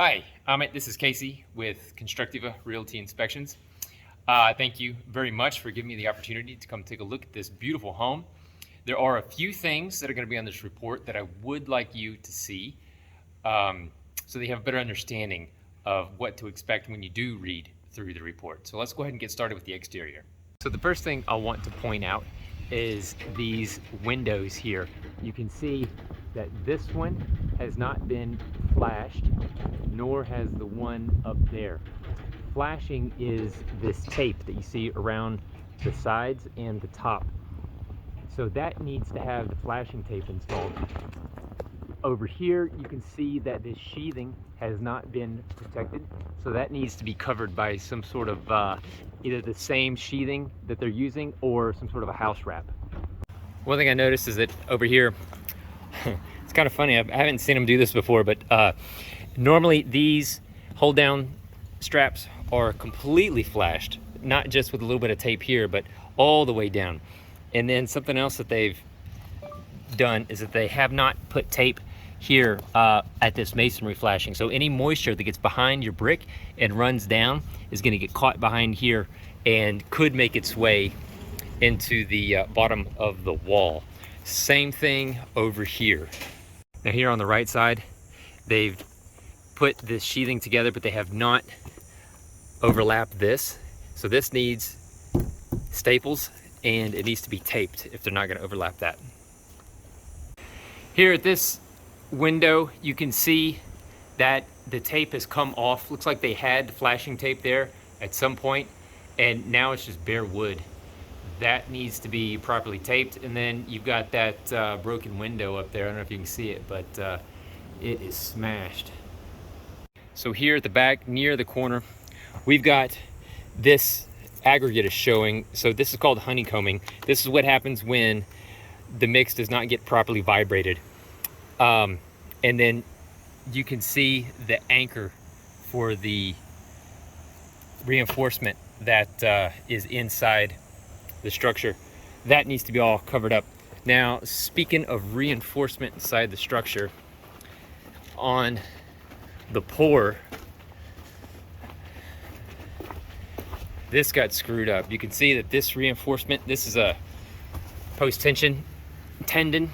Hi, Amit. This is Casey with Constructiva Realty Inspections. Thank you very much for giving me the opportunity to come take a look at this beautiful home. There are a few things that are going to be on this report that I would like you to see so that you have a better understanding of what to expect when you do read through the report. So let's go ahead and get started with the exterior. So the first thing I want to point out is these windows here. You can see that this one has not been flashed, nor has the one up there. Flashing is this tape that you see around the sides and the top. So that needs to have the flashing tape installed. Over here, you can see that this sheathing has not been protected. So that needs to be covered by some sort of either the same sheathing that they're using or some sort of a house wrap. One thing I noticed is that over here, it's kind of funny, I haven't seen them do this before, but normally these hold down straps are completely flashed, not just with a little bit of tape here, but all the way down. And then something else that they've done is that they have not put tape here at this masonry flashing. So any moisture that gets behind your brick and runs down is going to get caught behind here and could make its way into the bottom of the wall. Same thing over here. Now here on the right side, they've put this sheathing together, but they have not overlapped this. So this needs staples and it needs to be taped if they're not going to overlap that. Here at this window, you can see that the tape has come off. Looks like they had flashing tape there at some point, and now it's just bare wood. That needs to be properly taped. And then you've got that broken window up there. I don't know if you can see it, but it is smashed. So here at the back, near the corner, we've got this aggregate is showing. So this is called honeycombing. This is what happens when the mix does not get properly vibrated. And then you can see the anchor for the reinforcement that is inside the structure. That needs to be all covered up. Now, speaking of reinforcement inside the structure, on the pour, this got screwed up. You can see that this reinforcement, this is a post-tension tendon.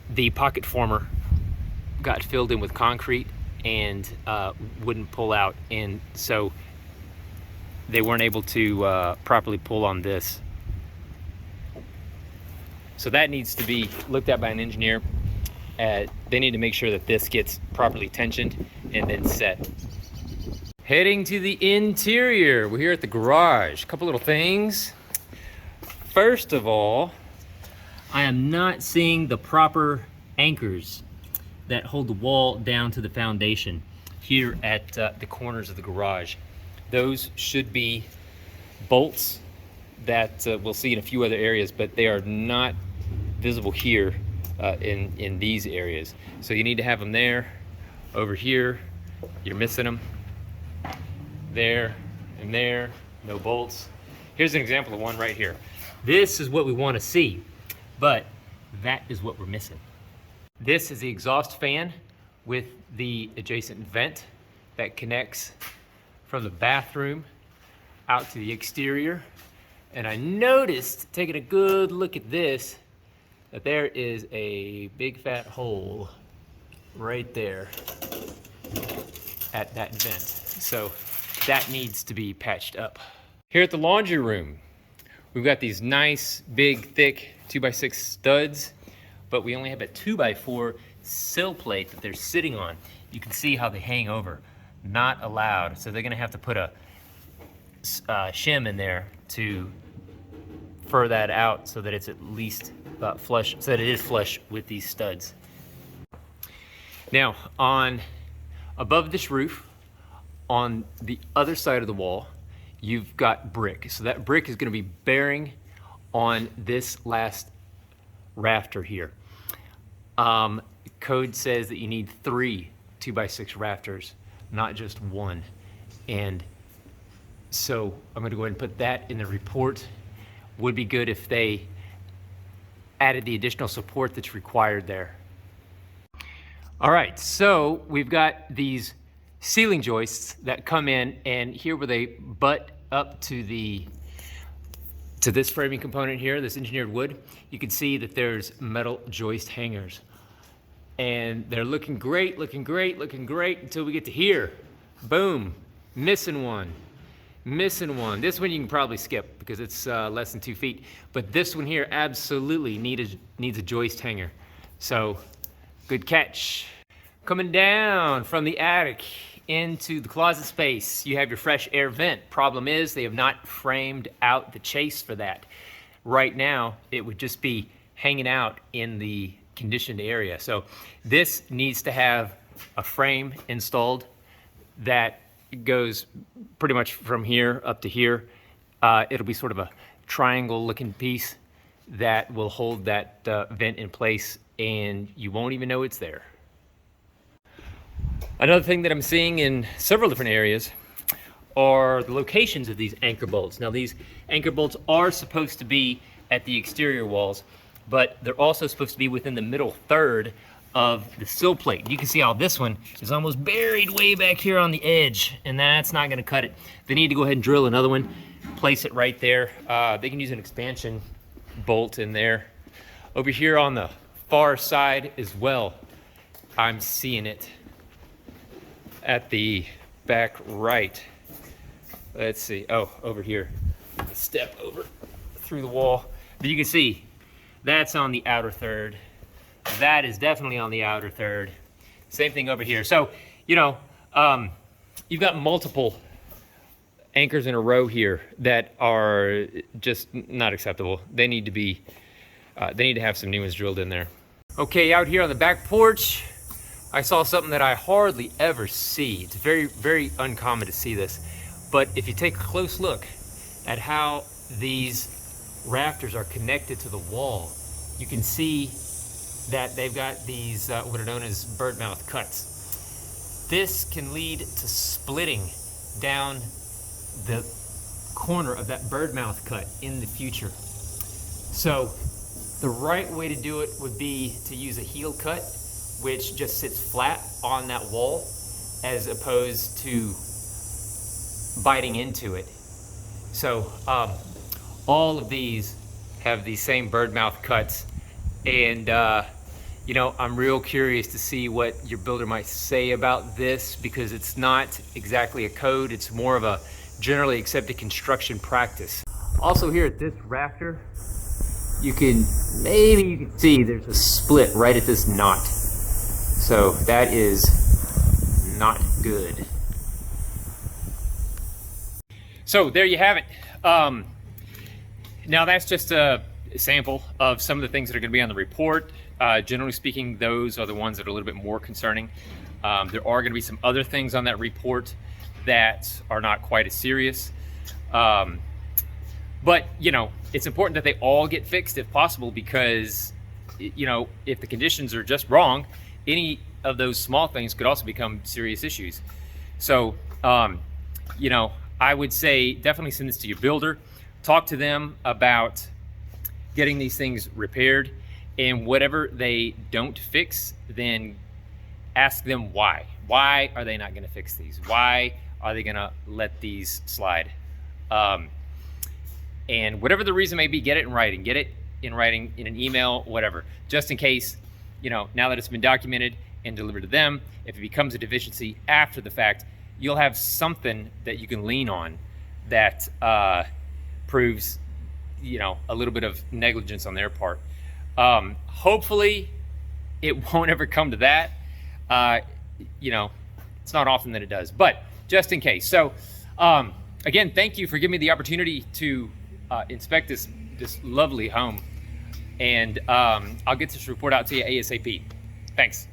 The pocket former got filled in with concrete and wouldn't pull out, and so they weren't able to properly pull on this. So that needs to be looked at by an engineer. They need to make sure that this gets properly tensioned and then set. Heading to the interior, we're here at the garage. A couple little things. First of all, I am not seeing the proper anchors that hold the wall down to the foundation here at the corners of the garage. Those should be bolts that we'll see in a few other areas, but they are not visible here in these areas. So you need to have them there. Over here, you're missing them. There and there, no bolts. Here's an example of one right here. This is what we want to see, but that is what we're missing. This is the exhaust fan with the adjacent vent that connects from the bathroom out to the exterior. And I noticed, taking a good look at this, that there is a big fat hole right there at that vent. So that needs to be patched up. Here at the laundry room, we've got these nice, big, thick 2x6 studs, but we only have a 2x4 sill plate that they're sitting on. You can see how they hang over. Not allowed. So they're gonna have to put a shim in there to fur that out so that it's at least flush, so that it is flush with these studs. Now, above this roof, on the other side of the wall, you've got brick. So that brick is gonna be bearing on this last rafter here. Code says that you need 3 2x6 rafters, not just one. And so I'm gonna go ahead and put that in the report. Would be good if they added the additional support that's required there. All right, so we've got these ceiling joists that come in, and here where they butt up to this framing component here, this engineered wood, you can see that there's metal joist hangers. And they're looking great until we get to here. Boom, missing one. This one you can probably skip because it's less than 2 feet. But this one here absolutely needs a joist hanger. So, good catch. Coming down from the attic into the closet space, you have your fresh air vent. Problem is, they have not framed out the chase for that. Right now, it would just be hanging out in the conditioned area. So this needs to have a frame installed that goes pretty much from here up to here. It'll be sort of a triangle looking piece that will hold that vent in place, and you won't even know it's there. Another thing that I'm seeing in several different areas are the locations of these anchor bolts. Now, these anchor bolts are supposed to be at the exterior walls, but they're also supposed to be within the middle third of the sill plate. You can see how this one is almost buried way back here on the edge, and that's not gonna cut it. They need to go ahead and drill another one, place it right there. They can use an expansion bolt in there. Over here on the far side as well, I'm seeing it at the back right. Let's see, oh, over here. Step over through the wall. But you can see, that's on the outer third. That is definitely on the outer third. Same thing over here. So, you know, you've got multiple anchors in a row here that are just not acceptable. They need to be, they need to have some new ones drilled in there. Okay, out here on the back porch, I saw something that I hardly ever see. It's very, very uncommon to see this. But if you take a close look at how these rafters are connected to the wall, you can see that they've got these what are known as bird mouth cuts. This can lead to splitting down the corner of that bird mouth cut in the future. So the right way to do it would be to use a heel cut, which just sits flat on that wall, as opposed to biting into it. So all of these have these same bird mouth cuts, and you know, I'm real curious to see what your builder might say about this, because it's not exactly a code, it's more of a generally accepted construction practice. Also here at this rafter, you can see there's a split right at this knot. So that is not good. So there you have it. Now that's just a sample of some of the things that are going to be on the report. Generally speaking, those are the ones that are a little bit more concerning. There are going to be some other things on that report that are not quite as serious. But, you know, it's important that they all get fixed if possible, because, you know, if the conditions are just wrong, any of those small things could also become serious issues. So, you know, I would say definitely send this to your builder. Talk to them about getting these things repaired, and whatever they don't fix, then ask them why. Why are they not going to fix these? Why are they going to let these slide? And whatever the reason may be, get it in writing. Get it in writing, in an email, whatever. Just in case, you know, now that it's been documented and delivered to them, if it becomes a deficiency after the fact, you'll have something that you can lean on that proves, you know, a little bit of negligence on their part. Hopefully it won't ever come to that. You know, it's not often that it does, but just in case. So again, thank you for giving me the opportunity to inspect this lovely home, and I'll get this report out to you ASAP. Thanks.